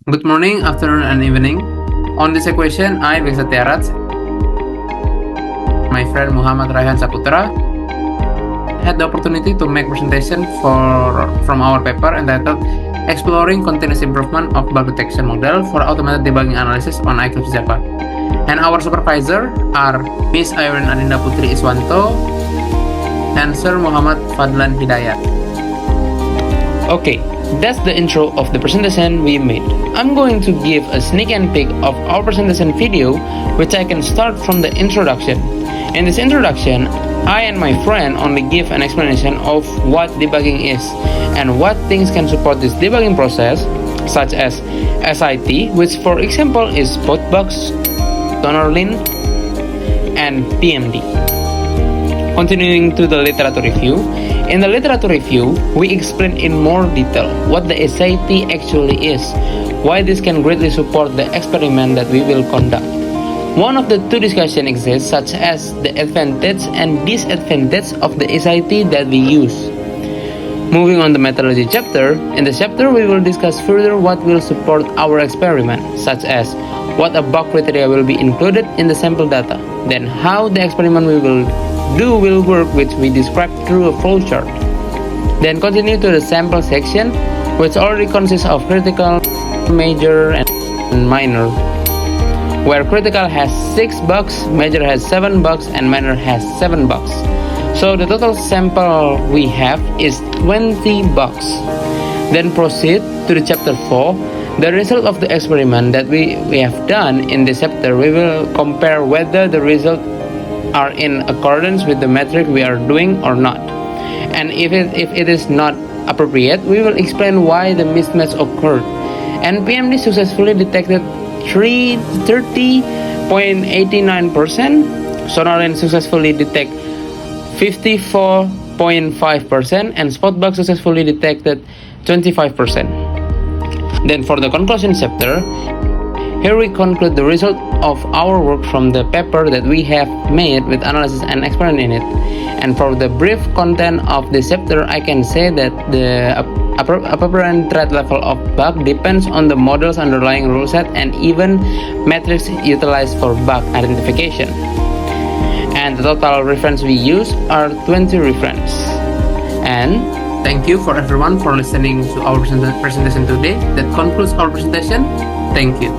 Good morning, afternoon, and evening. On this equation, I, Vesa Tiarat, my friend Muhammad Raihan Saputra, had the opportunity to make presentation from our paper entitled Exploring Continuous Improvement of Bug Detection Model for Automated Debugging Analysis on Eclipse Java. And our supervisor are Miss Irene Adinda Putri Iswanto and Sir Muhammad Fadlan Hidayat. Okay, that's the intro of the presentation we made. I'm going to give a sneak and peek of our presentation video, which I can start from the introduction. In this introduction, I and my friend only give an explanation of what debugging is and what things can support this debugging process, such as SIT, which for example is Spotbox, Sonorlin, and PMD. Continuing to the literature review, in the literature review, we explain in more detail what the SIT actually is, why this can greatly support the experiment that we will conduct. One of the two discussions exists, such as the advantage and disadvantage of the SIT that we use. Moving on the methodology chapter, in the chapter we will discuss further what will support our experiment, such as what a bug criteria will be included in the sample data, then how the experiment we will do will work, which we describe through a flowchart. Then continue to the sample section, which already consists of critical, major, and minor, where critical has 6 bugs, major has 7 bugs, and minor has 7 bugs. So the total sample we have is 20 bugs. Then proceed to the chapter 4. The result of the experiment that we have done in this chapter, we will compare whether the results are in accordance with the metric we are doing or not. And if it is not appropriate, we will explain why the mismatch occurred. And PMD successfully detected 30.89%, Sonorlin successfully detect 54.5%, and Spotbox successfully detected 25%. Then for the conclusion chapter, here we conclude the result of our work from the paper that we have made with analysis and experiment in it. And for the brief content of this chapter, I can say that the apparent threat level of bug depends on the model's underlying rule set and even metrics utilized for bug identification. And the total reference we use are 20 reference. And thank you for everyone for listening to our presentation today. That concludes our presentation. Thank you.